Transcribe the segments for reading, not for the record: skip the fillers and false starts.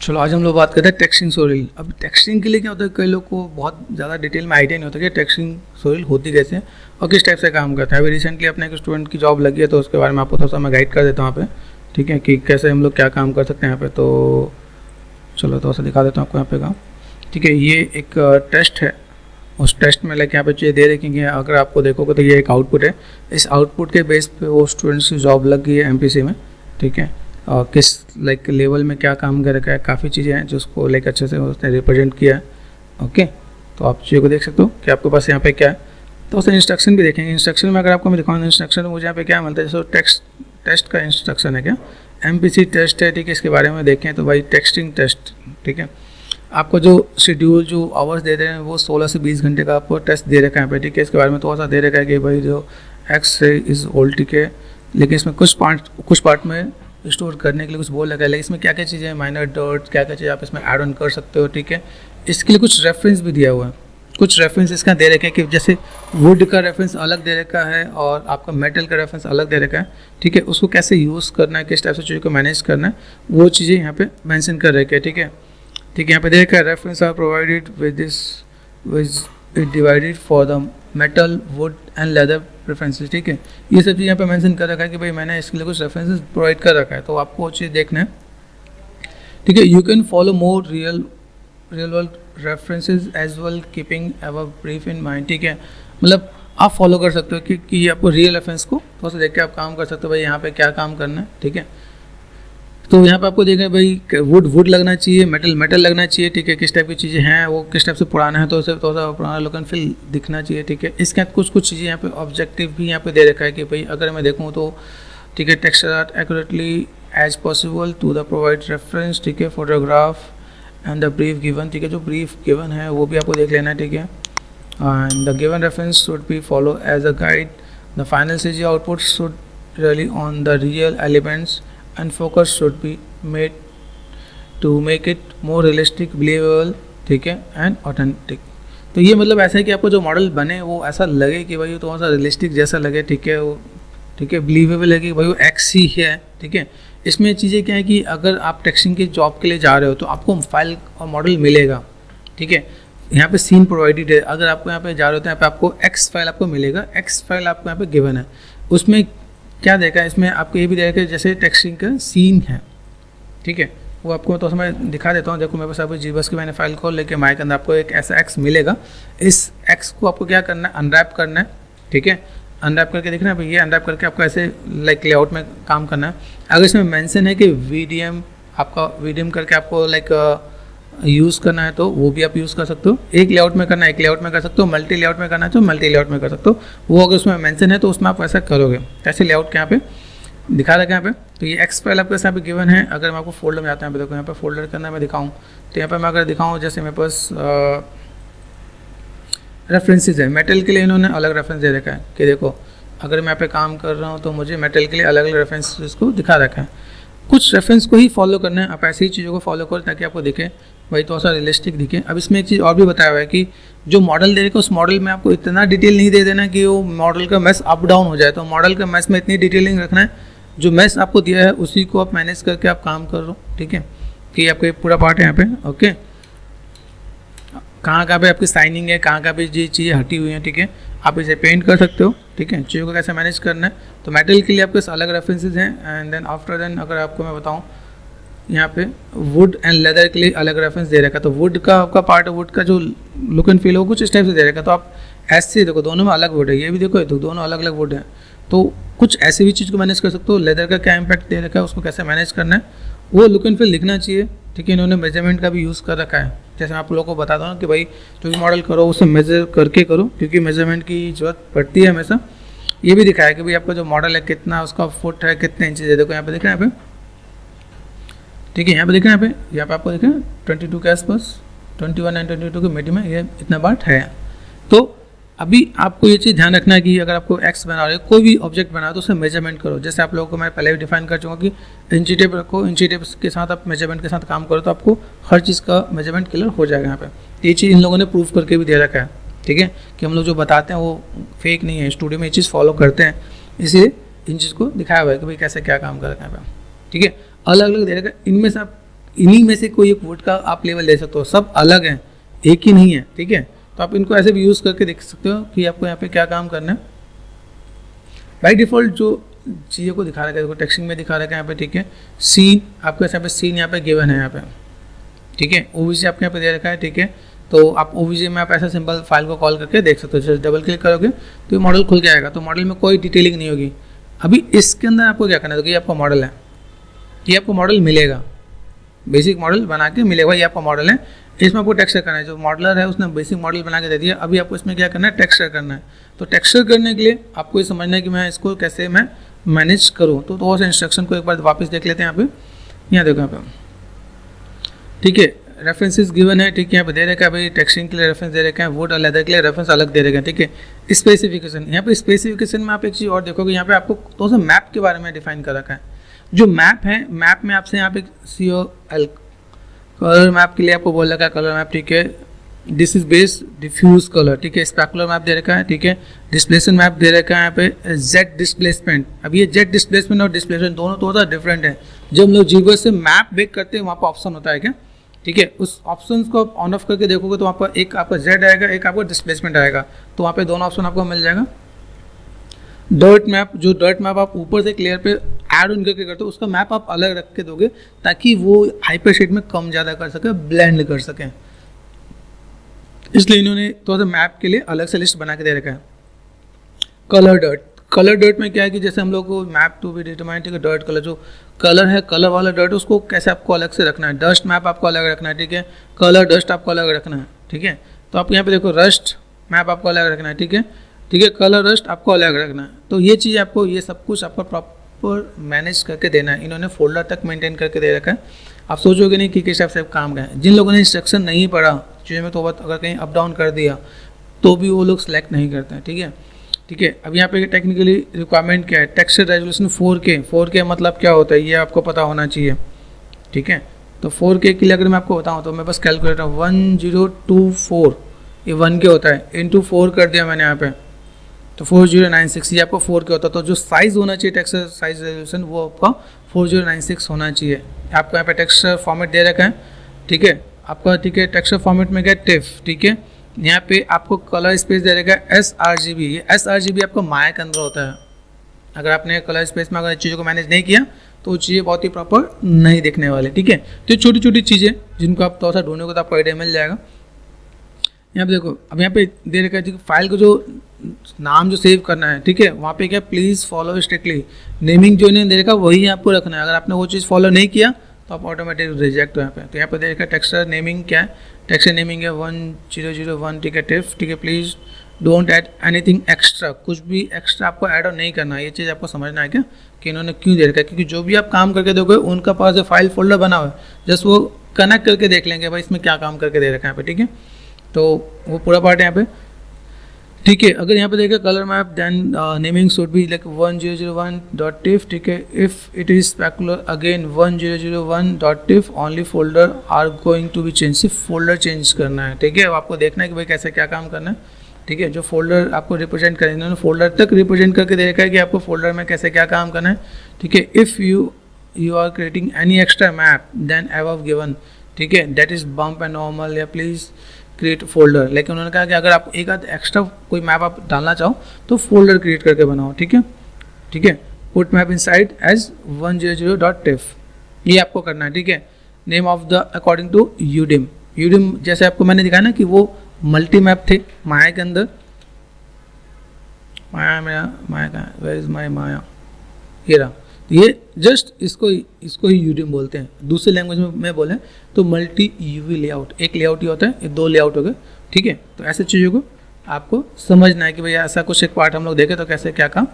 चलो आज हम लोग बात करते हैं टेक्स्टिंग सोरिल। अब टेक्स्टिंग के लिए क्या होता है, कई लोग को बहुत ज़्यादा डिटेल में आइडिया नहीं होता कि टेक्स्टिंग सोरिल होती कैसे है और किस टाइप से काम करता है। अभी रिसेंटली अपने एक स्टूडेंट की जॉब लगी है तो उसके बारे में आपको थोड़ा सा मैं गाइड कर देता हूँ यहाँ पे, ठीक है, कि कैसे हम लोग क्या काम कर सकते हैं यहाँ पे। तो चलो थोड़ा सा दिखा देता हूँ आपको यहाँ पे काम, ठीक है। ये एक टेस्ट है, उस टेस्ट में लाइक यहाँ पे चीज़ें दे रखी हैं। अगर आपको देखोगे तो ये एक आउटपुट है, इस आउटपुट के बेस पे वो स्टूडेंट्स की जॉब लग गई है एमपीसी में, ठीक है। और किस लाइक लेवल में क्या काम कर रखा है, काफ़ी चीज़ें हैं जो उसको लाइक अच्छे से उसने रिप्रेजेंट किया है। ओके, तो आप चीज़ों को देख सकते हो कि आपके पास यहाँ पे क्या है। तो उससे इंस्ट्रक्शन भी देखेंगे। इंस्ट्रक्शन में अगर आपको मैं दिखाऊँ इंस्ट्रक्शन में मुझे यहाँ पे क्या मिलता है, जैसे टेस्ट का इंस्ट्रक्शन है, क्या एमपीसी टेस्ट है, ठीक है। इसके बारे में देखें तो भाई टेक्स्टिंग टेस्ट, ठीक है। आपको जो शेड्यूल जो आवर्स दे रहे हैं वो 16 से 20 घंटे का आपको टेस्ट दे रखा है यहाँ पे, ठीक है। इसके बारे में थोड़ा सा दे रखा है कि भाई जो एक्स इज ओल्ड, ठीक है, लेकिन इसमें कुछ पार्ट में स्टोर करने के लिए कुछ बोल रखा है, लेकिन इसमें क्या क्या चीज़ें माइनर डॉट क्या क्या चीज़ें आप इसमें ऐड ऑन कर सकते हो, ठीक है। इसके लिए कुछ रेफरेंस भी दिया हुआ है, कुछ रेफरेंस इसका दे रखे हैं कि जैसे वुड का रेफरेंस अलग दे रखा है और आपका मेटल का रेफरेंस अलग दे रखा है, ठीक है। उसको कैसे यूज़ करना है, किस टाइप से चीज़ों को मैनेज करना है, वो चीज़ें यहाँ पे मेंशन कर रखे हैं, ठीक है। ठीक है, यहाँ पे देख रहा है reference are provided with this it divided for the metal wood and leather preferences, ठीक है। ये सब चीज़ यहाँ पे मेंशन कर रखा है कि भाई मैंने इसके लिए कुछ रेफरेंसेस प्रोवाइड कर रखा है, तो आपको वो चीज़ देखना है, ठीक है। You can follow more real world references as well keeping our brief in mind, ठीक है। मतलब आप फॉलो कर सकते हो कि आपको रियल रेफरेंस को थोड़ा सा देख के आप काम कर सकते हो, भाई यहाँ पे क्या काम करना है, ठीक है। तो यहाँ पे आपको देखा भाई वुड लगना चाहिए, मेटल लगना चाहिए, ठीक है। किस टाइप की चीज़ें हैं, वो किस टाइप से पुराना है तो उसे थोड़ा सा पुराना लुक एंड फील दिखना चाहिए, ठीक है। इसके बाद कुछ चीज़ें यहाँ पे ऑब्जेक्टिव भी यहाँ पे दे रखा है कि भाई अगर मैं देखूँ तो, ठीक है, texture art accurately as possible to the provide reference, ठीक है, photograph and the brief given, ठीक है। जो ब्रीफ गिवन है वो भी आपको देख लेना है, ठीक है। And the given reference should be follow as a guide, the final CG output should really on the real elements and focus should be made to make it more realistic, believable, ठीक है, and authentic। तो ये मतलब ऐसा है कि आपको जो मॉडल बने वो ऐसा लगे कि भाई वो थोड़ा सा रियलिस्टिक जैसा लगे, ठीक है, वो ठीक है, बिलीवेबल है कि भाई वो एक्स ही है, ठीक है। इसमें चीज़ें क्या है कि अगर आप टेक्स्टिंग की जॉब के लिए जा रहे हो तो आपको फाइल और मॉडल मिलेगा, ठीक है। यहाँ पे सीन प्रोवाइडेड है, अगर आपको यहाँ पे जा रहे हो तो यहाँ पे आपको एक्स फाइल आपको मिलेगा, एक्स फाइल आपको यहाँ पे गिवन है। उसमें क्या देखा है, इसमें आपको ये भी देखा है जैसे टेक्स्टिंग का सीन है, ठीक है, वो आपको तो मैं दिखा देता हूँ। देखो मेरे पास अभी जीबस की मैंने फाइल खोल लेके माइक के अंदर आपको एक ऐसा एक्स मिलेगा। इस एक्स को आपको क्या करना है, अनरैप करना है, ठीक है। अनरैप करके देखना है भाई, ये अनरैप करके आपको ऐसे लाइक लेआउट में काम करना है। अगर इसमें मेंशन है कि वीडीएम आपका वीडीएम करके आपको लाइक यूज़ करना है तो वो भी आप यूज़ कर सकते हो। एक लेआउट में करना है एक लेआउट में कर सकते हो, मल्टी लेआउट में करना है तो मल्टी लेआउट में कर सकते हो। वो अगर उसमें मेंशन है तो उसमें आप वैसा करोगे। ऐसे लेआउट के यहाँ पे दिखा रखा है यहाँ पे। तो ये एक्स फाइल आपके यहाँ पे गिवन है। अगर मैं आपको फोल्डर में आता हूँ, देखो यहाँ पे फोल्डर के अंदर मैं दिखाऊँ तो यहाँ पे मैं अगर दिखाऊँ, जैसे मेरे पास रेफरेंसेज है, मेटल के लिए इन्होंने अलग रेफरेंस दे रखा है कि देखो अगर मैं यहाँ पे काम कर रहा हूँ तो मुझे मेटल के लिए अलग अलग रेफरेंसेज को दिखा रखा है। कुछ रेफरेंस को ही फॉलो करना है, आप ऐसी ही चीज़ों को फॉलो करो ताकि आपको दिखे भाई थोड़ा सा रियलिस्टिक दिखे। अब इसमें एक चीज़ और भी बताया हुआ है कि जो मॉडल दे रखा है उस मॉडल में आपको इतना डिटेल नहीं दे देना कि वो मॉडल का मैस अप डाउन हो जाए। तो मॉडल का मैस में इतनी डिटेलिंग रखना है, जो मैस आपको दिया है उसी को आप मैनेज करके आप काम कर लो, ठीक है। कि आपको पूरा पार्ट है यहाँ पे, ओके। कहाँ पे आपकी साइनिंग है, कहाँ पे ये चीज़ें हटी हुई हैं, ठीक है। आप इसे पेंट कर सकते हो, ठीक है। चीज़ों को कैसे मैनेज करना है, तो मेटल के लिए आपके अलग रेफरेंसेज हैं। एंड देन आफ्टर देन अगर आपको मैं बताऊँ यहाँ पे वुड एंड लेदर के लिए अलग रेफरेंस दे रखा है। तो वुड का आपका पार्ट है, वुड का जो लुक एंड फील हो कुछ इस टाइप से दे रखा है। तो आप ऐसे देखो दोनों में अलग वुड है, ये भी देखो तो दोनों अलग अलग वुड है। तो कुछ ऐसी भी चीज़ को मैनेज कर सकते हो। लेदर का क्या इम्पैक्ट दे रखा है, उसको कैसे मैनेज करना है, वो लुक एंड फील दिखना चाहिए, ठीक है। इन्होंने मेजरमेंट का भी यूज़ कर रखा है। जैसे आप लोगों को बताता हूँ कि भाई जो भी मॉडल करो उसे मेजर करके करो, क्योंकि मेजरमेंट की जरूरत पड़ती है हमेशा। ये भी दिखाया कि भाई आपका जो मॉडल है कितना उसका फुट है, कितने इंचेज है। देखो यहाँ पे दिख रहा है यहाँ पे, ठीक है। यहाँ पे देख रहे हैं, यहाँ पे आपको देख रहे हैं 22 के आसपास, 21 एंड 22 के मिड में ये इतना पार्ट है। तो अभी आपको ये चीज़ ध्यान रखना है कि अगर आपको एक्स बना रहे हो, कोई भी ऑब्जेक्ट बना तो उसे मेजरमेंट करो। जैसे आप लोगों को मैं पहले भी डिफाइन कर चुका कि इंची टेप रखो, इंची टेप के साथ आप मेजरमेंट के साथ काम करो तो आपको हर चीज़ का मेजरमेंट क्लियर हो जाएगा यहाँ पे। ये चीज़ इन लोगों ने प्रूव करके भी दे रखा है, ठीक है, कि हम लोग जो बताते हैं वो फेक नहीं है, स्टूडियो में ये चीज़ फॉलो करते हैं, इसलिए इन चीज़ को दिखाया हुआ है कि भाई कैसे क्या काम कर रखा है, ठीक है। अलग अलग दे रखा है, इनमें से आप इन्हीं में से कोई एक वुड का आप लेवल ले सकते हो, सब अलग हैं, एक ही नहीं है, ठीक है। तो आप इनको ऐसे भी यूज़ करके देख सकते हो कि आपको यहाँ पे क्या काम करना है। बाय डिफ़ॉल्ट जो चीज़ों को दिखा रखा है, टेक्सटिंग में दिखा रखा है यहाँ पे, ठीक है। सीन आपको यहाँ पे सीन यहाँ पे गिवन है यहाँ पे, ठीक है। ओवीजे आपके यहाँ पे दे रखा है, ठीक है। तो आप ओवीजे में आप ऐसा सिंपल फाइल को कॉल करके देख सकते हो। जैसे डबल क्लिक करोगे तो ये मॉडल खुल के आएगा। तो मॉडल में कोई डिटेलिंग नहीं होगी। अभी इसके अंदर आपको क्या करना है, तो ये आपका मॉडल है, ये आपको मॉडल मिलेगा, बेसिक मॉडल बना के मिलेगा, ये आपका मॉडल है। इसमें आपको टेक्सचर करना है। जो मॉडलर है उसने बेसिक मॉडल बना के दे दिया। अभी आपको इसमें क्या करना है, टेक्सचर करना है। तो टेक्सचर करने के लिए आपको ये समझना है कि मैं इसको कैसे मैं मैनेज करूँ। तो थोड़ा सा इंस्ट्रक्शन को एक बार वापस देख लेते हैं। यहाँ पे यहाँ देखो, यहाँ पे ठीक है, रेफरेंसेस गिवन है, ठीक है। यहाँ पे दे रखा है भाई टेक्सटिंग के लिए रेफरेंस दे रखा है, वुड और लेदर के लिए रेफरेंस अलग दे रखे हैं, ठीक है। स्पेसिफिकेशन, यहाँ पे स्पेसिफिकेशन में आप एक चीज़ और देखोगे, यहाँ पे आपको थोड़ा सा मैप के बारे में डिफाइन कर रखा है। जो मैप है, मैप में आपसे यहाँ पे COL कलर मैप के लिए आपको बोल रखा है, कलर मैप, ठीक है। This is based diffuse colour, ठीक है। स्पेकुलर मैप दे रखा है, ठीक है। डिस्प्लेसमेंट मैप दे रखा है यहाँ पे, जेड डिस्प्लेसमेंट। अब ये जेड डिस्प्लेसमेंट और डिस्प्लेसमेंट दोनों थोड़ा सा डिफरेंट है। जब हम लोग जीवर्स से मैप बेक करते हैं वहाँ पर ऑप्शन होता है क्या, ठीक है। उस ऑप्शन को आप ऑन ऑफ करके देखोगे तो वहाँ पर एक आपका जेड आएगा, एक आपका डिस्प्लेसमेंट आएगा। तो वहाँ पे दोनों ऑप्शन आपको मिल जाएगा। डर्ट मैप, जो डर्ट मैप आप ऊपर से क्लियर पे ऐड ऑन करके करते हो, उसका मैप आप अलग रख के दोगे ताकि वो हाइपर शेड में कम ज़्यादा कर सके, ब्लेंड कर सके। इसलिए इन्होंने थोड़ा सा मैप के लिए अलग से लिस्ट बना के दे रखा है। कलर डर्ट, कलर डर्ट में क्या है कि जैसे हम लोग को मैप टू बी डिटरमाइंड, ठीक है। डर्ट कलर, जो कलर है, कलर वाला डर्ट, उसको कैसे आपको अलग से रखना है। डस्ट मैप आपको अलग रखना है, ठीक है। कलर डस्ट आपको अलग रखना है, ठीक है। तो आप यहाँ पे देखो, रस्ट मैप आपको अलग रखना है, ठीक है, ठीक है। कलर रस्ट आपको अलग रखना है। तो ये चीज़ आपको, ये सब कुछ आपको प्रॉपर मैनेज करके देना है। इन्होंने फोल्डर तक मेंटेन करके दे रखा है। आप सोचोगे नहीं कि किस टाइप से काम का है। जिन लोगों ने इंस्ट्रक्शन नहीं पढ़ा, चीज़ों में तो अगर कहीं अप डाउन कर दिया तो भी वो लोग सेलेक्ट नहीं करते हैं, ठीक है, ठीक है। अब यहाँ पे टेक्निकली रिक्वायरमेंट क्या है, टेक्सचर रेजोल्यूशन 4K मतलब क्या होता है ये आपको पता होना चाहिए, ठीक है। तो 4K के लिए अगर मैं आपको बताऊँ तो मैं बस कैलकुलेटर 1024, ये 1K होता है, इंटू 4 कर दिया मैंने यहाँ पे, तो 4096, ये आपको 4K होता है। तो जो साइज़ होना चाहिए टेक्सचर साइज रेजोल्यूशन, वो आपका 4096 होना चाहिए। आपको यहाँ पे टेक्सचर फॉर्मेट दे रखा है, ठीक है आपका, ठीक है। टेक्सचर फॉर्मेट में क्या, टिफ, ठीक है। यहाँ पे आपको कलर स्पेस दे रखा है sRGB। ये sRGB आपको माया के अंदर होता है। अगर आपने कलर स्पेस में अगर चीज़ों को मैनेज नहीं किया तो वो चीज़ें बहुत ही प्रॉपर नहीं दिखने वाली, ठीक है। तो छोटी छोटी चीज़ें जिनको आप थोड़ा सा ढूंढोगे तो आपको आइडिया मिल जाएगा। यहाँ पे देखो, अब यहाँ पे दे रखा है फाइल को जो नाम जो सेव करना है, ठीक है, वहाँ पे क्या, प्लीज़ फॉलो स्ट्रिक्टली, नेमिंग जो इन्होंने दे रखा वही आपको रखना है। अगर आपने वो चीज़ फॉलो नहीं किया तो आप ऑटोमेटिक रिजेक्ट हो यहाँ पे। तो यहाँ पे देखा टेक्सचर नेमिंग क्या है, टेक्सचर नेमिंग है 1001, ठीक है, टिफ, ठीक है। Please don't add anything extra, कुछ भी एक्स्ट्रा आपको ऐड ऑन नहीं करना है। ये चीज़ आपको समझना है क्या कि इन्होंने क्यों दे रखा है, क्योंकि जो भी आप काम करके दोगे उनका पास जो फाइल फोल्डर बना हुआ है, जस्ट वो कनेक्ट करके देख लेंगे भाई इसमें क्या काम करके दे रखा है यहाँ पे, ठीक है। तो वो पूरा पार्ट है यहाँ पे, ठीक है। अगर यहाँ पे देखें colour map, then naming should be like 1001.tif, ठीक है। If it is specular again 1001.tif, only folder are going to be change, सिर्फ फोल्डर चेंज करना है, ठीक है। आपको देखना है कि भाई कैसे क्या काम करना है, ठीक है। जो फोल्डर आपको रिप्रेजेंट करें, इन्होंने फोल्डर तक रिप्रेजेंट करके दे रखा है कि आपको फोल्डर में कैसे क्या काम करना है, ठीक है। If you are creating any extra map then above given, ठीक है, that is bump and normal या प्लीज़ क्रिएट फोल्डर। लेकिन उन्होंने कहा कि अगर आप एक आध एक्स्ट्रा कोई मैप आप डालना चाहो तो फोल्डर क्रिएट करके बनाओ, ठीक है, ठीक है। Put map inside as 100.tif, ये आपको करना है, ठीक है। Name of the according to यूडिम, जैसे आपको मैंने दिखाया ना कि वो मल्टी मैप थे माया के अंदर। माया का, वेयर इज माय माया, ये रहा। ये जस्ट इसको ही यूडिम बोलते हैं। दूसरे लैंग्वेज में बोलें तो मल्टी यूवी लेआउट, एक लेआउट ही होता है, ये 2 लेआउट हो गए, ठीक है। तो ऐसे चीज़ों को आपको समझना है कि भैया ऐसा कुछ एक पार्ट हम लोग देखें तो कैसे क्या काम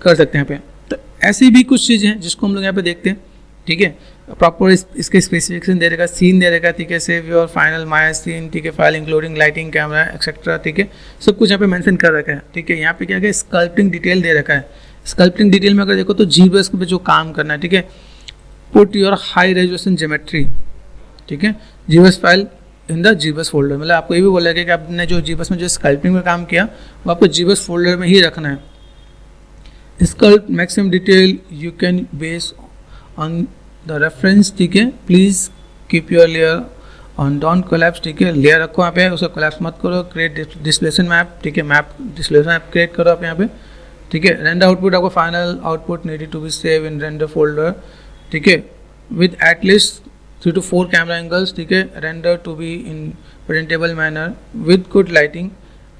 कर सकते हैं यहाँ पे। तो ऐसी भी कुछ चीज़ें हैं जिसको हम लोग यहाँ पे देखते हैं, ठीक है। प्रॉपर इसके स्पेसिफिकेशन दे रखा, सीन दे रखा, ठीक है। Save your final Maya scene, ठीक है, file including lighting, camera etcetera, ठीक है। सब कुछ यहाँ पे मेंशन कर रखा है, ठीक है। यहाँ पे क्या है, स्कल्पटिंग डिटेल दे रखा है। स्कल्पटिंग डिटेल में अगर देखो तो जीबस पे जो काम करना है, ठीक है। Put your high resolution geometry, ठीक है, जीबस फाइल इन द जीबस फोल्डर। मतलब आपको ये भी बोला गया कि आपने जो जीबस में जो स्कल्पटिंग में काम किया वो आपको जीबस फोल्डर में ही रखना है। Scalp maximum detail you can base on the reference, ठीक है। Please keep your layer on don't collapse, ठीक है, लेयर रखो यहाँ पे, उसे कोलैप्स मत करो। क्रिएट डिस्प्लेसमेंट मैप, ठीक है, मैप डिस्प्लेसमेंट मैप क्रिएट करो आप यहाँ पे, ठीक है। रेंडर आउटपुट, आपको final output needed to be save in render folder, ठीक है, with at least 3 to 4 camera angles, ठीक है, render to be in presentable manner with good lighting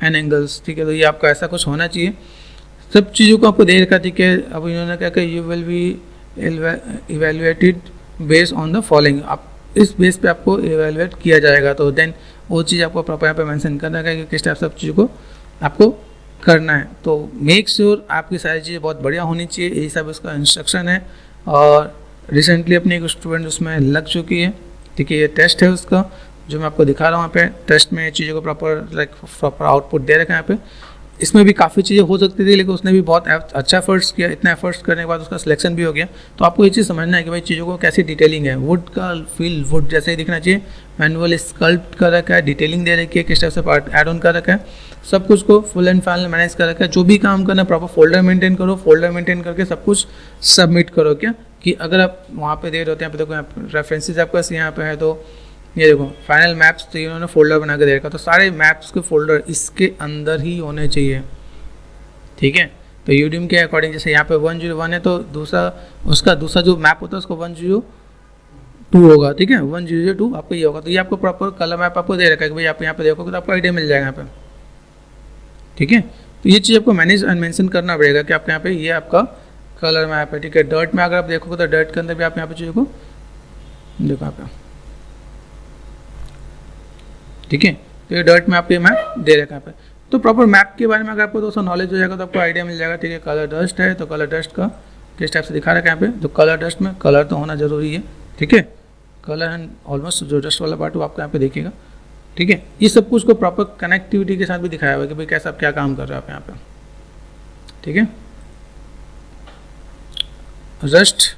and angles, ठीक है। तो ये आपका ऐसा कुछ होना चाहिए, सब चीज़ों को आपको दे रखा, ठीक है। अब इन्होंने क्या कहा, you will be evaluated based on the following, आप इस बेस पे आपको इवेल्युएट किया जाएगा। तो देन वो चीज़ आपको प्रॉपर यहाँ पे मेंशन करना है कि किस टाइप सब चीज़ों को आपको करना है। तो मेक श्योर आपकी सारी चीज़ें बहुत बढ़िया होनी चाहिए, यही सब इसका इंस्ट्रक्शन है। और रिसेंटली अपनी एक स्टूडेंट उसमें लग चुकी है, ठीक है, ये टेस्ट है उसका जो मैं आपको दिखा रहा हूँ। यहाँ पे टेस्ट में चीज़ों को प्रॉपर आउटपुट दे रखा है यहाँ पे। इसमें भी काफ़ी चीज़ें हो सकती थी, लेकिन उसने भी बहुत अच्छा एफर्ट्स किया। इतना एफर्ट्स करने के बाद उसका सिलेक्शन भी हो गया। तो आपको ये चीज़ समझना है कि भाई चीज़ों को कैसी डिटेलिंग है। वुड का फील वुड जैसे ही दिखना चाहिए, मैनुअल स्कल्प्ट कर रखा है, डिटेलिंग दे रखी है, किस टाइप से पार्ट ऐड ऑन कर रखा है, सब कुछ को फुल एंड फाइनल मैनेज कर रखा है। जो भी काम करना है प्रॉपर फोल्डर मेंटेन करो, फोल्डर मेंटेन करके सब कुछ सबमिट करो। क्या कि अगर आप वहाँ पे दे रहे होते हैं, यहाँ पे देखो रेफरेंसेज आपका यहाँ पे है, तो ये देखो फाइनल मैप्स, तो इन्होंने फोल्डर बना के दे रखा, तो सारे मैप्स के फोल्डर इसके अंदर ही होने चाहिए, ठीक है। तो यूडीएम के अकॉर्डिंग जैसे यहाँ पे 101 है, तो उसका दूसरा जो मैप होता है उसको 102 होगा, ठीक है, 102 आपको ये होगा। तो ये आपको प्रॉपर कलर मैप आपको दे रखा है कि भाई आप यहाँ पे देखोगे तो आपको आइडिया मिल जाएगा यहाँ पे, ठीक है। तो ये चीज़ आपको मैनेज एंड मेंशन करना पड़ेगा कि आपके यहाँ पे ये आपका कलर मैप है, ठीक है। डर्ट में अगर आप देखोगे तो डर्ट के अंदर भी आप यहाँ पे चीज़ों को देखो यहाँ पे, ठीक है। तो ये डर्ट में आपको ये मैप दे रखा है यहाँ पे। तो प्रॉपर मैप के बारे में अगर आपको दोस्तों नॉलेज हो जाएगा तो आपको आइडिया मिल जाएगा, ठीक है। कलर डस्ट है, तो कलर डस्ट का किस टाइप से दिखा रखा है यहाँ पे। तो कलर डस्ट में कलर तो होना जरूरी है, ठीक है। कलर एंड ऑलमोस्ट जो डस्ट वाला पार्ट वो आपको यहाँ पे दिखेगा, ठीक है। ये सब कुछ को प्रॉपर कनेक्टिविटी के साथ भी दिखाया हुआ है कि भाई कैसे आप क्या काम कर रहे हो आप यहाँ पे, ठीक है। रस्ट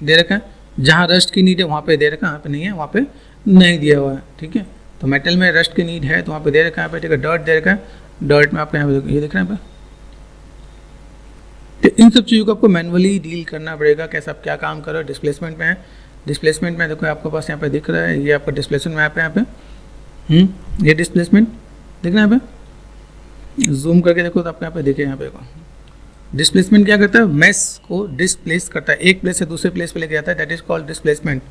दे रखा है, जहाँ रस्ट की नीड है वहाँ पे दे रखा है, यहाँ पे नहीं है, वहाँ पे नहीं दिया हुआ है, ठीक है। तो मेटल में रस्ट की नीड है तो वहाँ पे दे रखा है यहाँ पे, ठीक है। डर्ट दे रखा है, डर्ट में आपको यहाँ पे ये दिख रहा है यहाँ पे। तो इन सब चीज़ों को आपको मैनुअली डील करना पड़ेगा, कैसे आप क्या काम कर रहे हो। डिस्प्लेसमेंट में है, डिस्प्लेसमेंट में देखो आपके पास यहाँ पे दिख रहा है, ये आपका डिस्प्लेसमेंट मैप है यहाँ पे, ये डिस्प्लेसमेंट दिख रहा है यहाँ पे। जूम करके देखो तो आपको यहाँ पे दिखे, यहाँ पे डिस्प्लेसमेंट क्या करता है, मैस को डिस्प्लेस करता है, एक प्लेस से दूसरे प्लेस पे लेके जाता है, दैट इज कॉल्ड डिस्प्लेसमेंट,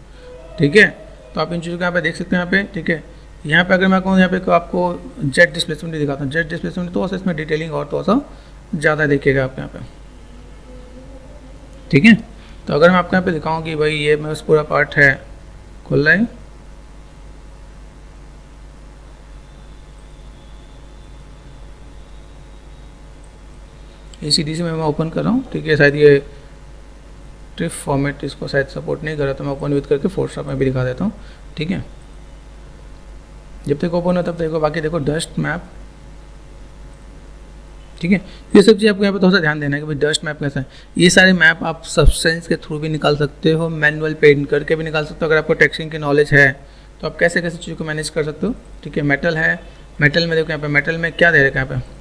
ठीक है। तो आप इन चीज़ों को यहाँ पे देख सकते हैं यहाँ पे, ठीक है। यहाँ पे अगर मैं कहूँ यहाँ पे आपको जेट डिस्प्लेसमेंट दिखाता हूँ, जेट डिस्प्लेसमेंट तो इसमें डिटेलिंग और तो ज़्यादा देखिएगा आप यहाँ पे, ठीक है। तो अगर मैं आपको यहाँ पे दिखाऊँ कि भाई ये मैं उस पूरा पार्ट है खुल रहा है, ACDC में मैं ओपन कर रहा हूँ, ठीक है। शायद ये ट्रिप फॉर्मेट इसको शायद सपोर्ट नहीं कर रहा, तो मैं ओपन विथ करके फोटोशॉप में भी दिखा देता हूँ, ठीक है। जब तक ओपन हो तब देखो, बाकी देखो डस्ट मैप, ठीक है। ये सब चीज़ आपको यहाँ पे थोड़ा सा ध्यान देना है कि भाई डस्ट मैप कैसा है। ये सारे मैप आप सब्सटेंस के थ्रू भी निकाल सकते हो, मैनुअल पेंट करके भी निकाल सकते हो। अगर आपको टेक्सचरिंग की नॉलेज है तो आप कैसे कैसे चीज़ को मैनेज कर सकते हो, ठीक है। मेटल है, मेटल में देखो यहाँ पे मेटल में क्या दे रखा है यहाँ पे,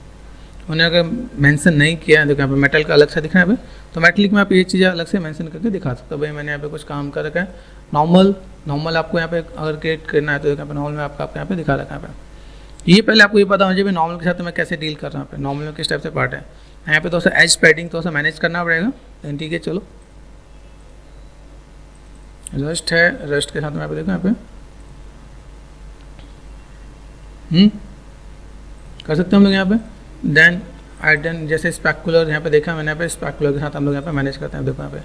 उन्हें अगर मेंशन नहीं किया है, देखो यहाँ पे मेटल का अलग से दिख रहा है यहाँ पे। तो मेटलिक में आप ये चीज़ें अलग से मेंशन करके दिखा सकते हो, भाई मैंने यहाँ पे कुछ काम कर रखा है। नॉर्मल आपको यहाँ पे अगर क्रिएट करना है तो यहाँ पे नॉर्मल में आपका यहाँ पे दिखा रखा है यहाँ पे। ये पहले आपको ये पता होना चाहिए नॉर्मल के साथ मैं कैसे डील कर रहा हूँ, नॉर्मल में किस टाइप से पार्ट है। यहाँ पे तो एज पैडिंग तो मैनेज करना पड़ेगा, ठीक है। चलो रस्ट है, रस्ट के साथ में यहाँ पे देखो यहाँ पे कर सकते हैं हम लोग यहाँ पे। देन जैसे स्पैकुलर यहाँ पे देखा मैंने, यहाँ पे स्पैकुलर के साथ हम लोग यहाँ पे मैनेज करते हैं। देखो यहाँ पे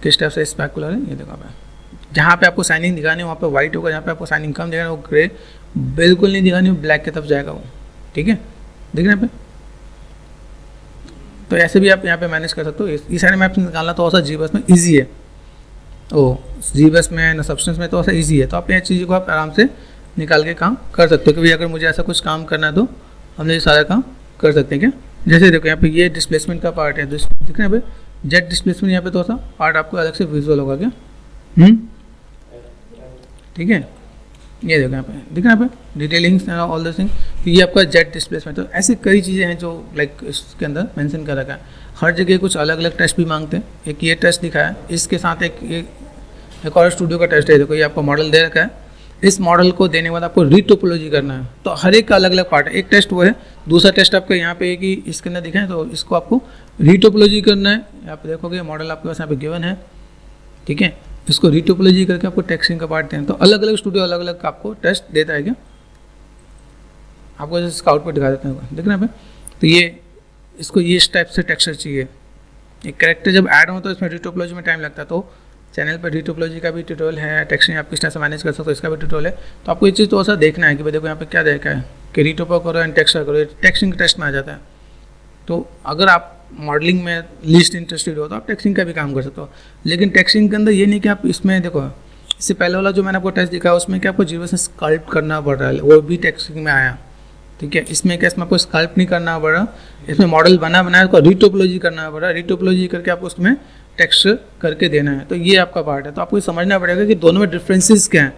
किस टाइप से स्पैकुलर है, ये देखो यहाँ पे जहाँ पे आपको साइनिंग दिखानी है वहाँ पे वाइट होगा, जहाँ पे आपको साइनिंग कम दिखाना वो ग्रे बिल्कुल नहीं दिखानी, ब्लैक की तरफ जाएगा वो, ठीक है। देख रहे हैं यहाँ पे, तो ऐसे भी आप यहाँ पे मैनेज कर सकते हो। ये सारे मैप्स निकालना तो ऐसा जीबस में ईजी है, जीबस में ना सब्सटेंस में तो ऐसा ईजी है। तो आप ये चीज़ों को आप आराम से निकाल के काम कर सकते हो कि भाई अगर मुझे ऐसा कुछ काम करना है तो हम ये सारा काम कर सकते हैं क्या। जैसे देखो यहाँ पे ये डिस्प्लेसमेंट का पार्ट है, दिख रहे हैं यहाँ पे जेट डिस्प्लेसमेंट, यहाँ पे थोड़ा सा पार्ट आपको अलग से विजुअल होगा क्या, ठीक है। ये देखो यहाँ पे दिख रहा है यहाँ पे डिटेलिंग्स ऑल दिस थिंग। तो ये आपका जेट डिस्प्लेसमेंट। तो ऐसी कई चीज़ें हैं जो लाइक इसके अंदर मेंशन कर रखा है। हर जगह कुछ अलग अलग टेस्ट भी मांगते हैं। एक ये टेस्ट दिखाया, इसके साथ एक एक और स्टूडियो का टेस्ट है, देखो ये आपको मॉडल दे रखा है, इस मॉडल को देने के बाद आपको रीटोपोलॉजी करना है। तो हर एक का अलग अलग पार्ट है, एक टेस्ट वो है, दूसरा टेस्ट आपको यहाँ पे कि इसके अंदर दिखा है, तो इसको आपको रीटोपोलॉजी करना है। यहाँ पे देखोगे मॉडल आपके पास यहाँ पे गिवन है, ठीक है, इसको रीटोपोलॉजी करके आपको टेक्सटिंग का पार्ट देना। तो अलग अलग स्टूडियो अलग अलग आपको टेस्ट देता है क्या, आपको इसका आउटपुट दिखा देते हैं, देखना पे। तो ये इसको ये इस टाइप से टेक्सचर चाहिए। एक कैरेक्टर जब ऐड हो तो इसमें रीटोपोलॉजी में टाइम लगता है, तो चैनल पर रीटोपोलॉजी का भी ट्यूटोरियल है, टेक्सटिंग आप किस तरह से मैनेज कर सकते हो इसका भी ट्यूटोरियल है। तो आपको ये चीज़ तो ऐसा देखना है कि भाई देखो यहाँ पे क्या देखा है कि रीटोपो करो एंड टेक्सचर करो, टेक्सटिंग टेस्ट में आ जाता है। तो अगर आप मॉडलिंग में लीस्ट इंटरेस्टेड हो तो आप टेक्सटिंग का भी काम कर सकते हो, लेकिन टेक्सटिंग के अंदर ये नहीं कि आप इसमें देखो, इससे पहले वाला जो मैंने आपको टेस्ट दिखाया उसमें क्या आपको जीरो से स्कल्प करना पड़ रहा है, वो भी टेक्सटिंग में आया, ठीक है। इसमें क्या, इसमें आपको स्कल्प नहीं करना पड़ रहा, इसमें मॉडल बनाया उसको रीटोपोलॉजी करना पड़ रहा, रीटोपोलॉजी करके आपको उसमें टेक्सचर करके देना है। तो ये आपका पार्ट है, तो आपको समझना पड़ेगा कि दोनों में डिफरेंसेस क्या हैं,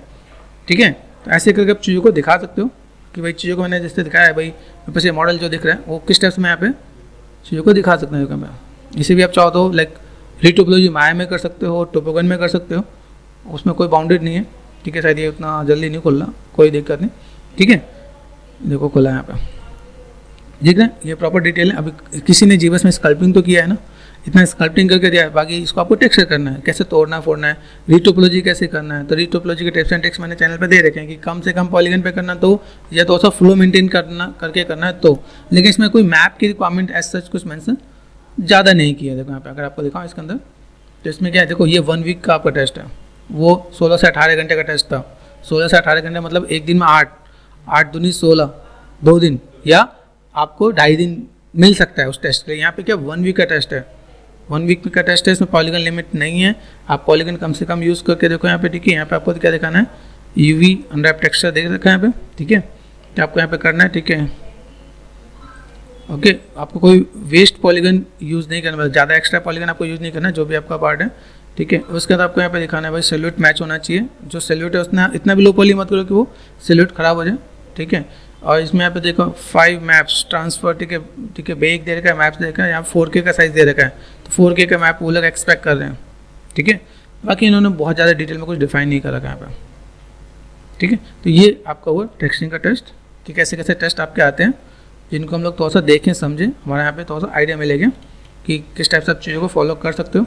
ठीक है। तो ऐसे करके आप चीज़ों को दिखा सकते हो कि भाई चीज़ों को मैंने जैसे दिखाया है, भाई मेरे पास ये मॉडल जो दिख रहा है वो किस टाइप से मैं यहाँ पे चीज़ों को दिखा सकते हैं। इसे भी आप चाहो तो लाइक रीटोपोलॉजी माया में कर सकते हो, टोपोगन में कर सकते हो, उसमें कोई बाउंडेड नहीं है, ठीक है। शायद ये उतना जल्दी नहीं खुल रहा, कोई दिक्कत नहीं, ठीक है। देखो खुला है यहाँ पे, ठीक है, ये प्रॉपर डिटेल है। अभी किसी ने जीवस में स्कल्पिंग तो किया है ना, इतना स्कल्पिंग करके दिया है, बाकी इसको आपको टेक्सचर करना है, कैसे तोड़ना फोड़ना है, रीटोपोलॉजी कैसे करना है। तो रीटोपोलॉजी के टिप्स एंड ट्रिक्स मैंने चैनल पे दे रखे हैं कि कम से कम पॉलीगन पे करना तो, या तो ऐसा फ्लो मेंटेन करके करना है तो, लेकिन इसमें कोई मैप की रिक्वायरमेंट एज सच कुछ मेंशन ज़्यादा नहीं किया। देखो यहाँ पे अगर आपको दिखाऊँ इसके अंदर, तो इसमें क्या है, देखो ये 1 वीक का आपका टेस्ट है, वो 16 से 18 घंटे का टेस्ट था। 16 से 18 घंटे मतलब एक दिन में 8 दूनी 16, 2 दिन या आपको 2.5 दिन मिल सकता है उस टेस्ट के लिए। यहाँ पे क्या 1 वीक का टेस्ट है, 1 वीक का टेस्ट है, इसमें पॉलीगन लिमिट नहीं है, आप पॉलीगन कम से कम यूज़ करके देखो यहाँ पे, ठीक है। यहाँ पे आपको क्या दिखाना है, यूवी अनरैप टेक्सचर देख रखा है यहाँ पे, ठीक है, तो आपको यहाँ पे करना है, ठीक है, ओके। आपको कोई वेस्ट पॉलीगन यूज़ नहीं करना, ज़्यादा एक्स्ट्रा पॉलीगन आपको यूज़ नहीं करना, जो भी आपका पार्ट है, ठीक है। उसके बाद आपको यहाँ पे दिखाना है भाई सैल्यूट मैच होना चाहिए, जो सैल्यूट है उसने इतना भी लो पॉली मत करो कि वो सैल्यूट खराब हो जाए, ठीक है। और इसमें यहाँ पे देखो 5 मैप्स ट्रांसफर, ठीक है, ठीक है, बेक दे रखा है, मैप्स दे रखा है, यहाँ 4K का साइज़ दे रखा है, तो 4K का मैप वो लोग एक्सपेक्ट कर रहे हैं, ठीक है। बाकी इन्होंने बहुत ज़्यादा डिटेल में कुछ डिफाइन नहीं कर रखा है यहाँ पे, ठीक है। तो ये आपका वो टेक्सटिंग का टेस्ट कि कैसे कैसे टेस्ट आपके आते हैं, जिनको हम लोग थोड़ा सा देखें समझें, हमारे यहाँ पे थोड़ा सा आइडिया मिलेगा कि किस टाइप से आप चीज़ों को फॉलो कर सकते हो।